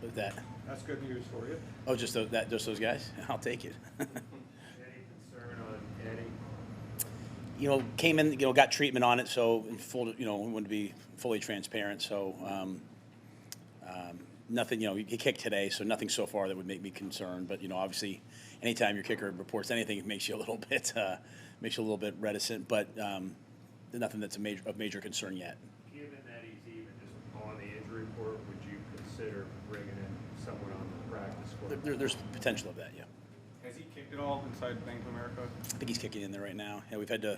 with that. That's good news for you. Oh, just those guys? I'll take it. Any concern on Eddie? Came in, got treatment on it, so in full, wanted to be fully transparent. So nothing, he kicked today, so nothing so far that would make me concerned. But obviously, anytime your kicker reports anything, it makes you a little bit reticent. But nothing that's of major concern yet. Given that he's even just on the injury report, would you consider bringing in someone on the practice squad? There's potential of that, yeah. Has he kicked it all inside Bank of America? I think he's kicking in there right now. Yeah, we've had the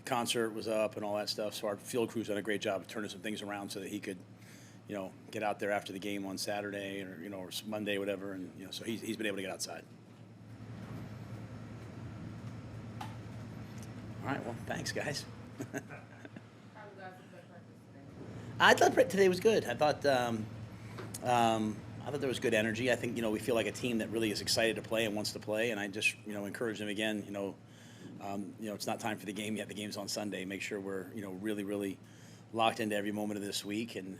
concert was up and all that stuff, so our field crew's done a great job of turning some things around so that he could, get out there after the game on Saturday or or Monday, whatever, and so he's been able to get outside. All right, well, thanks, guys. I thought today was good. I thought there was good energy. I think we feel like a team that really is excited to play and wants to play, and I just encourage them again. It's not time for the game yet. The game's on Sunday. Make sure we're really really locked into every moment of this week, and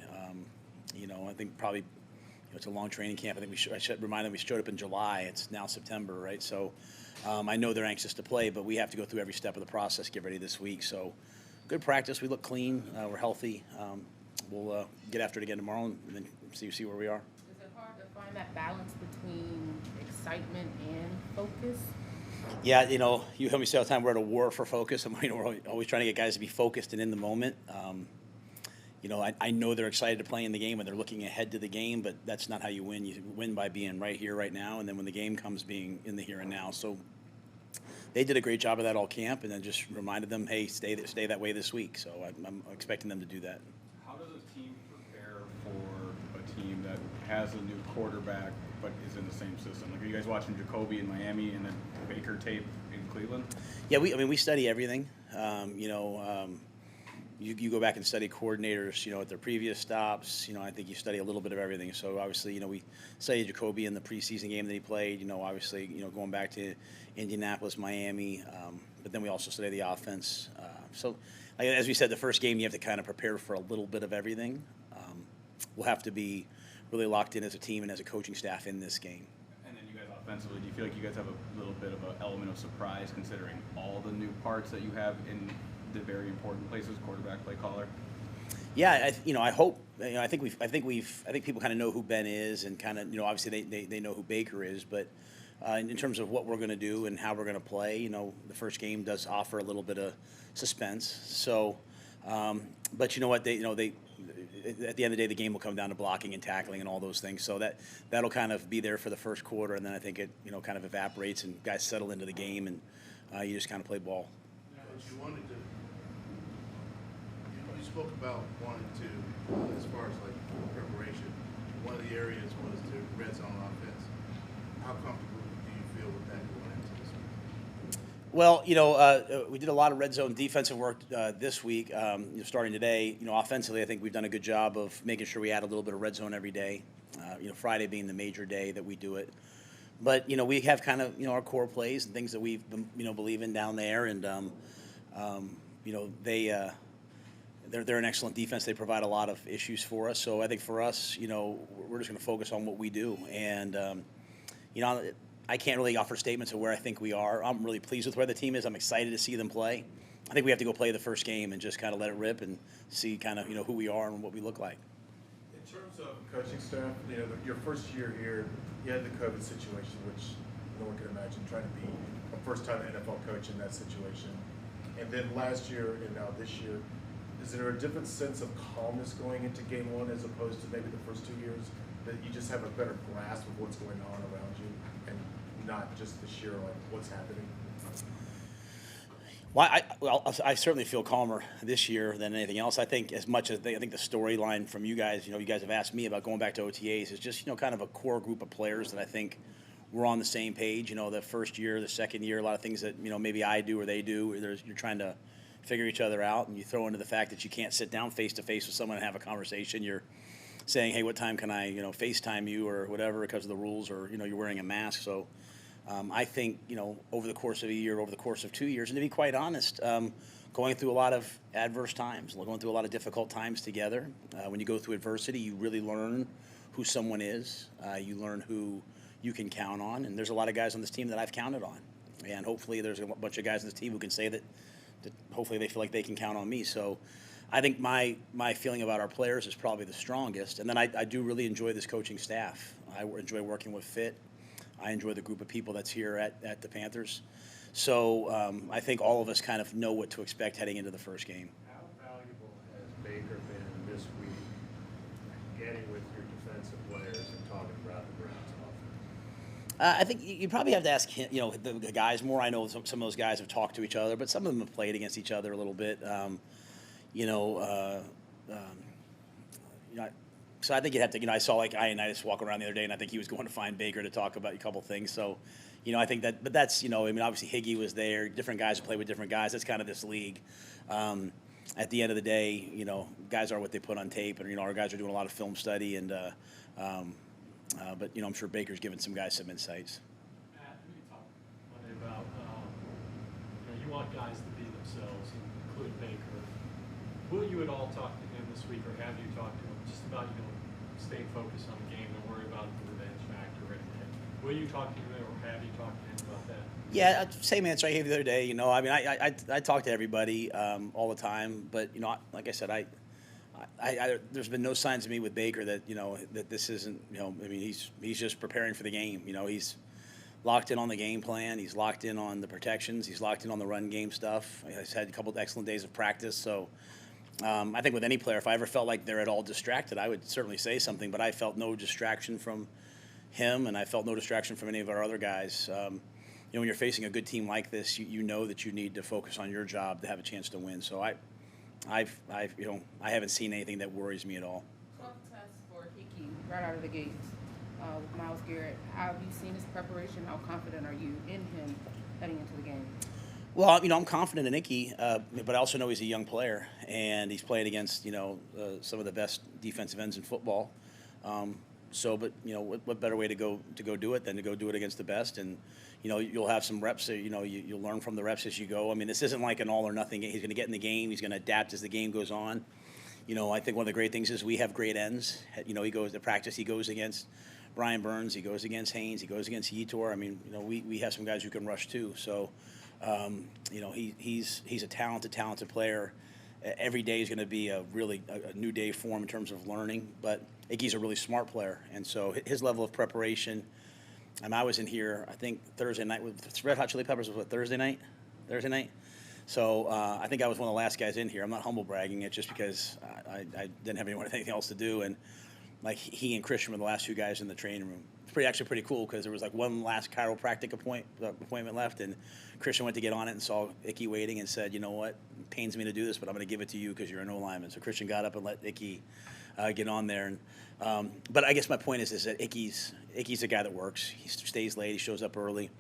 I think probably it's a long training camp. I think I should remind them we showed up in July. It's now September, right? So I know they're anxious to play, but we have to go through every step of the process, get ready this week. So good practice. We look clean. We're healthy. We'll get after it again tomorrow and then see where we are. Is it hard to find that balance between excitement and focus? Yeah, you hear me say all the time, we're at a war for focus. We're always trying to get guys to be focused and in the moment. I know they're excited to play in the game and they're looking ahead to the game, but that's not how you win. You win by being right here, right now, and then when the game comes, being in the here and now. So they did a great job of that all camp, and then just reminded them, hey, stay that way this week. So I'm expecting them to do that. How does a team prepare for a team that has a new quarterback but is in the same system? Like, are you guys watching Jacoby in Miami and then Baker tape in Cleveland? Yeah, we study everything. You go back and study coordinators, at their previous stops. I think you study a little bit of everything. So obviously, we studied Jacoby in the preseason game that he played. Obviously, going back to Indianapolis, Miami, but then we also study the offense. As we said, the first game you have to kind of prepare for a little bit of everything. We'll have to be really locked in as a team and as a coaching staff in this game. And then you guys offensively, do you feel like you guys have a little bit of an element of surprise considering all the new parts that you have in the very important places, quarterback, play caller? Yeah, I hope. I think people kind of know who Ben is, and kind of obviously they know who Baker is, but in terms of what we're going to do and how we're going to play, the first game does offer a little bit of suspense. So, but you know what they at the end of the day, the game will come down to blocking and tackling and all those things. So that'll kind of be there for the first quarter, and then I think it kind of evaporates and guys settle into the game, and you just kind of play ball. But you wanted to. You spoke about wanting to, as far as like preparation. One of the areas was the red zone offense. How comfortable do you feel with that going into this week? Well, we did a lot of red zone defensive work this week. Starting today, offensively, I think we've done a good job of making sure we add a little bit of red zone every day. Friday being the major day that we do it. But we have kind of our core plays and things that we believe in down there, and they're an excellent defense. They provide a lot of issues for us. So I think for us, we're just going to focus on what we do, and I can't really offer statements of where I think we are. I'm really pleased with where the team is. I'm excited to see them play. I think we have to go play the first game and just kind of let it rip and see kind of who we are and what we look like. In terms of coaching staff, your first year here, you had the COVID situation, which no one can imagine trying to be a first-time NFL coach in that situation. And then last year and now this year, is there a different sense of calmness going into game one as opposed to maybe the first 2 years, that you just have a better grasp of what's going on around you and not just the sheer what's happening? Well, I certainly feel calmer this year than anything else. I think as much as I think the storyline from you guys, you guys have asked me about going back to OTAs, is just kind of a core group of players that I think we're on the same page. The first year, the second year, a lot of things that maybe I do or they do. You're trying to figure each other out, and you throw into the fact that you can't sit down face to face with someone and have a conversation. You're saying, hey, what time can I FaceTime you or whatever because of the rules, or you're wearing a mask. So I think over the course of a year, over the course of 2 years, and to be quite honest, going through a lot of adverse times, going through a lot of difficult times together. When you go through adversity, you really learn who someone is. You learn who you can count on, and there's a lot of guys on this team that I've counted on. And hopefully there's a bunch of guys on this team who can say that hopefully they feel like they can count on me. So I think my feeling about our players is probably the strongest. And then I do really enjoy this coaching staff. I enjoy working with Fit. I enjoy the group of people that's here at the Panthers. So I think all of us kind of know what to expect heading into the first game. How valuable has Baker been this week getting with your defensive players and talking about the Browns offense? I think you probably have to ask him, the guys more. I know some of those guys have talked to each other, but some of them have played against each other a little bit. So I think you'd have to, I saw like Ioannidis walk around the other day, and I think he was going to find Baker to talk about a couple things. So, I think that, but that's, obviously Higgy was there. Different guys play with different guys. That's kind of this league. At the end of the day, guys are what they put on tape, and our guys are doing a lot of film study, and but I'm sure Baker's given some guys some insights. Matt, we talked Monday about you want guys to be themselves, include Baker. Will you at all talk to him this week, or have you talked to him just about staying focused on the game, don't worry about the revenge factor or anything? Will you talk to him, or have you talked to him about that? Yeah, same answer I gave the other day. I talk to everybody all the time, but like I said, there's been no signs to me with Baker that that this isn't he's just preparing for the game. He's locked in on the game plan. He's locked in on the protections. He's locked in on the run game stuff. He's had a couple of excellent days of practice. So I think with any player, if I ever felt like they're at all distracted, I would certainly say something. But I felt no distraction from him, and I felt no distraction from any of our other guys. When you're facing a good team like this, you know that you need to focus on your job to have a chance to win. So I haven't seen anything that worries me at all. Tough test for Hickey right out of the gates with Myles Garrett. How have you seen his preparation? How confident are you in him heading into the game? Well, I'm confident in Icky, but I also know he's a young player, and he's playing against some of the best defensive ends in football. But what better way to go do it than to go do it against the best? And you'll have some reps. You'll learn from the reps as you go. I mean, this isn't like an all or nothing game. He's going to get in the game. He's going to adapt as the game goes on. I think one of the great things is we have great ends. He goes to practice. He goes against Brian Burns. He goes against Haynes. He goes against Yetur. I mean, we have some guys who can rush too. So, he's a talented player. Every day is going to be a new day for him in terms of learning. But Iggy's a really smart player, and so his level of preparation. I was in here, I think Thursday night with Red Hot Chili Peppers was Thursday night. So I think I was one of the last guys in here. I'm not humble bragging it just because I didn't have anything else to do, and like he and Christian were the last two guys in the training room. It's actually pretty cool because there was like one last chiropractic appointment left, and Christian went to get on it and saw Icky waiting and said, "You know what? It pains me to do this, but I'm going to give it to you because you're an O-lineman." So Christian got up and let Icky get on there. And but I guess my point is that Icky's a guy that works. He stays late. He shows up early.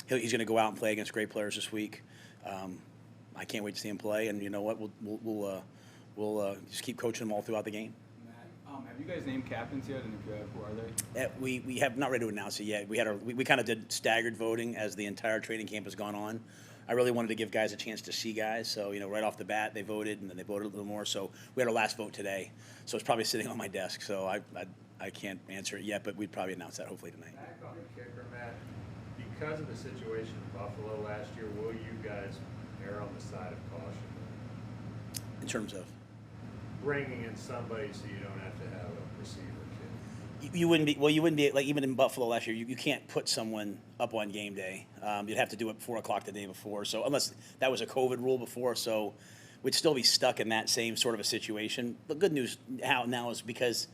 He's going to go out and play against great players this week. I can't wait to see him play. And you know what? We'll just keep coaching him all throughout the game. Have you guys named captains yet? And if you have, who are they? We have not ready to announce it yet. We kind of did staggered voting as the entire training camp has gone on. I really wanted to give guys a chance to see guys. So, right off the bat, they voted, and then they voted a little more. So we had our last vote today. So it's probably sitting on my desk. So I can't answer it yet, but we'd probably announce that hopefully tonight. Back on the kicker, Matt, because of the situation in Buffalo last year, will you guys err on the side of caution? In terms of? Bringing in somebody so you don't have to have a receiver kid. You wouldn't be like even in Buffalo last year. You can't put someone up on game day. You'd have to do it 4 o'clock the day before. So unless that was a COVID rule before, so we'd still be stuck in that same sort of a situation. The good news now is because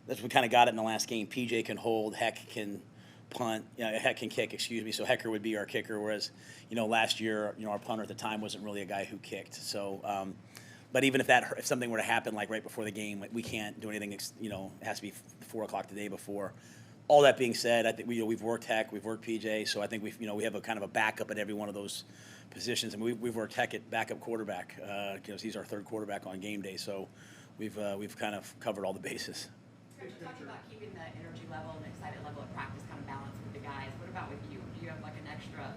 that's we kind of got it in the last game. PJ can hold, Heck can punt, Heck can kick. Excuse me. So Hecker would be our kicker, whereas last year our punter at the time wasn't really a guy who kicked. So. But even if something were to happen like right before the game, we can't do anything. It has to be 4 o'clock the day before. All that being said, I think we've worked Heck, we've worked PJ, so I think we have a kind of a backup at every one of those positions, and we've worked Heck at backup quarterback because he's our third quarterback on game day. So we've kind of covered all the bases. You're talking about keeping the energy level and the excited level at practice kind of balanced with the guys. What about with you? Do you have like an extra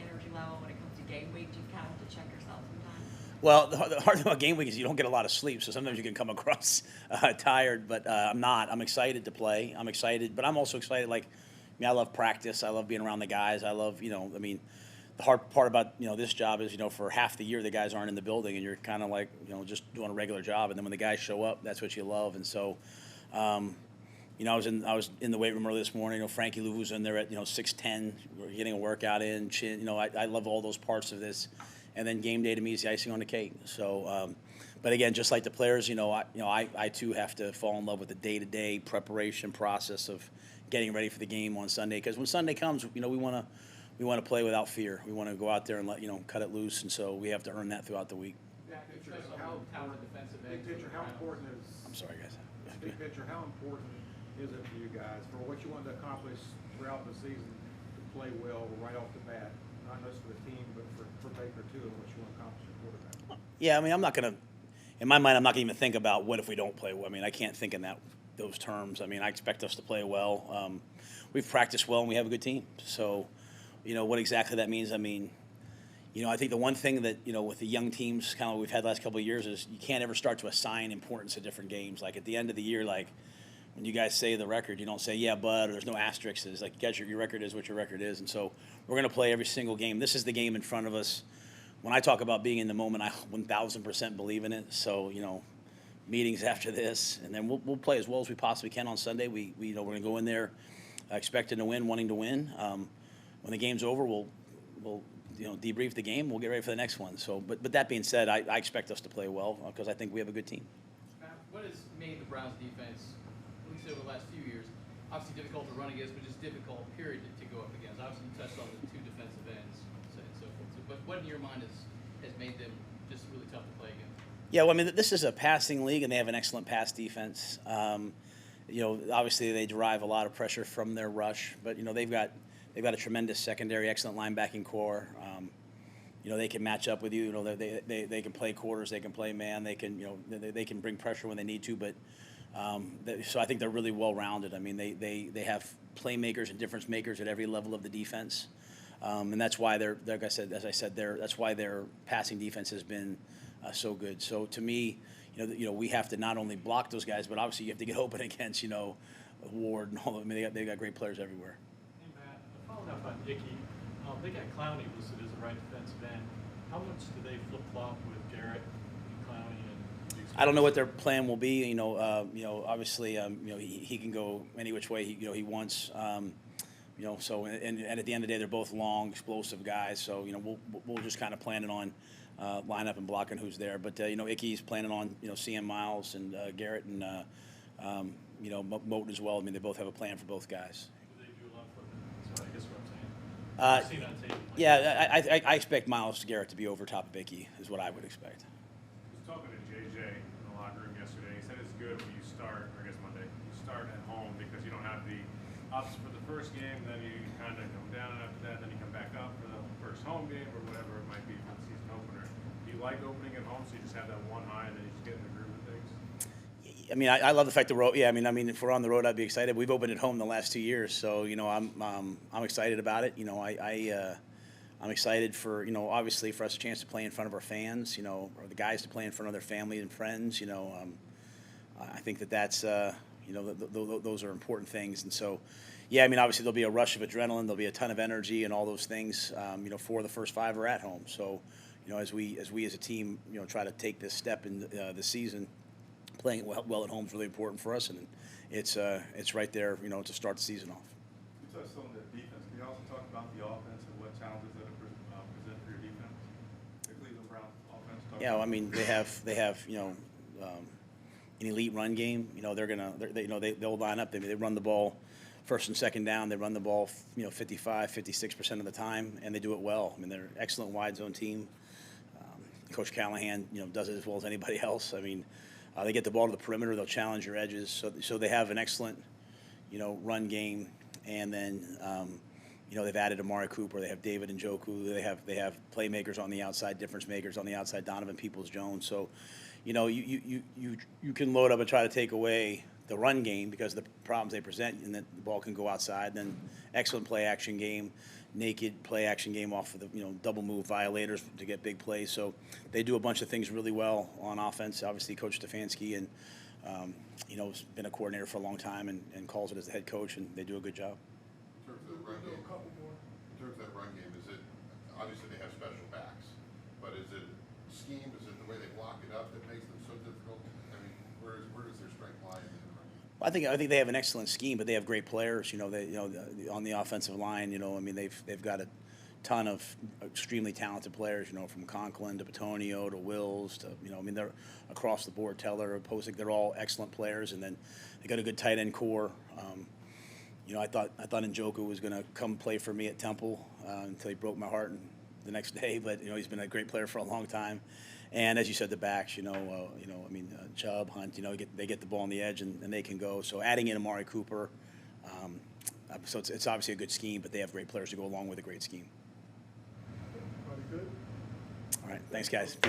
energy level when it comes to game week? Do you kind of have to check yourself sometimes? Well, the hard thing about game week is you don't get a lot of sleep, so sometimes you can come across tired. But I'm not. I'm excited to play. I'm excited, but I'm also excited. Like, I mean, I love practice. I love being around the guys. I love, I mean, the hard part about this job is for half the year the guys aren't in the building, and you're kind of like just doing a regular job. And then when the guys show up, that's what you love. And so, I was in the weight room early this morning. Frankie Lou was in there at 6:10, we're getting a workout in. I love all those parts of this. And then game day to me is the icing on the cake. So, but again, just like the players, I too have to fall in love with the day-to-day preparation process of getting ready for the game on Sunday. Because when Sunday comes, we want to play without fear. We want to go out there and cut it loose. And so we have to earn that throughout the week. Big picture, how important is? I'm sorry, guys. Big picture, how important is it for you guys for what you want to accomplish throughout the season to play well right off the bat? Not just for the team, but for Baker too, and what you want to accomplish at quarterback. Yeah, I mean, I'm not going to, in my mind, I'm not going to even think about what if we don't play well. I mean, I can't think in those terms. I mean, I expect us to play well. We've practiced well, and we have a good team. So, what exactly that means, I mean, I think the one thing that, with the young teams, kind of what we've had the last couple of years, is you can't ever start to assign importance to different games. Like, at the end of the year, like, when you guys say the record, you don't say, yeah, but, or there's no asterisks. It's like, guys, your record is what your record is. And so we're going to play every single game. This is the game in front of us. When I talk about being in the moment, I 1,000% believe in it. So, meetings after this, and then we'll play as well as we possibly can on Sunday. We're going to go in there expecting to win, wanting to win. When the game's over, we'll debrief the game. We'll get ready for the next one. So, but that being said, I expect us to play well because I think we have a good team. What has made the Browns defense, at least over the last few years, obviously difficult to run against, but just difficult, period, to go up against? Obviously, you touched on the two defensive ends and so forth. But what in your mind has made them just really tough to play against? Yeah, well, I mean, this is a passing league, and they have an excellent pass defense. Obviously, they derive a lot of pressure from their rush, but they've got a tremendous secondary, excellent linebacking core. They can match up with you. They can play quarters, they can play man, they can bring pressure when they need to. But so I think they're really well rounded. I mean, they have playmakers and difference makers at every level of the defense, and that's why that's why their passing defense has been so good. So to me, we have to not only block those guys, but obviously you have to get open against Ward and all. I mean, they got great players everywhere. Hey Matt, following up on Ickey, they got Clowney listed as a right defensive end. How much do they flip flop with Garrett and Clowney? I don't know what their plan will be. Obviously, he can go any which way he wants. So and at the end of the day, they're both long, explosive guys. So we'll just kind of planning on line up and blocking who's there. But Ickey's planning on seeing Miles and Garrett and Moten as well. I mean, they both have a plan for both guys. Do they do a lot for them? So I guess what I'm saying. I've seen on tape. Yeah, I expect Miles Garrett to be over top of Ickey is what I would expect. I was talking to JJ in the locker room yesterday. He said it's good when you start, or I guess Monday, you start at home because you don't have the ups for the first game, then you kind of come down after that, then you come back up for the first home game or whatever it might be for the season opener. Do you like opening at home so you just have that one high and then you just get in the groove of things? I mean, I love the fact the road. Yeah, I mean, if we're on the road, I'd be excited. We've opened at home the last 2 years, so I'm excited about it. I'm excited for obviously for us a chance to play in front of our fans. Or the guys to play in front of their family and friends. I think that's those are important things, and so. Yeah, I mean, obviously there'll be a rush of adrenaline, there'll be a ton of energy, and all those things. For the first 5 are at home. So, as we as a team, try to take this step in the season, playing it well at home is really important for us, and it's right there, to start the season off. You touched on the defense. Can you also talk about the offense and what challenges that present for your defense? The Cleveland Browns offense. Yeah, I mean, they have an elite run game. They'll line up. They run the ball. First and second down, they run the ball, 55, 56% of the time, and they do it well. I mean, they're an excellent wide zone team. Coach Callahan, does it as well as anybody else. I mean, they get the ball to the perimeter, they'll challenge your edges. So they have an excellent, run game. And then, they've added Amari Cooper. They have David Njoku. They have playmakers on the outside, difference makers on the outside, Donovan Peoples-Jones. So, you can load up and try to take away the run game because of the problems they present, and that the ball can go outside. Then excellent play action game. naked play action game off of the, double move violators to get big plays. So they do a bunch of things really well on offense. Obviously, Coach Stefanski and has been a coordinator for a long time and calls it as the head coach, and they do a good job. In terms of that run game, is it obviously they have special backs, but is it scheme? Is it the way they block it up that makes them so difficult? I mean, where does their strength lie in the run game? Well, I think they have an excellent scheme, but they have great players. On the offensive line. I mean, they've got a ton of extremely talented players. From Conklin to Petonio to Wills to I mean, they're across the board. Teller, Posick, they're all excellent players, and then they got a good tight end core. I thought Njoku was going to come play for me at Temple until he broke my heart the next day. But he's been a great player for a long time. And as you said, the backs, Chubb, Hunt, they get the ball on the edge and they can go. So adding in Amari Cooper, so it's obviously a good scheme, but they have great players to go along with a great scheme. Everybody good? All right, thanks, guys.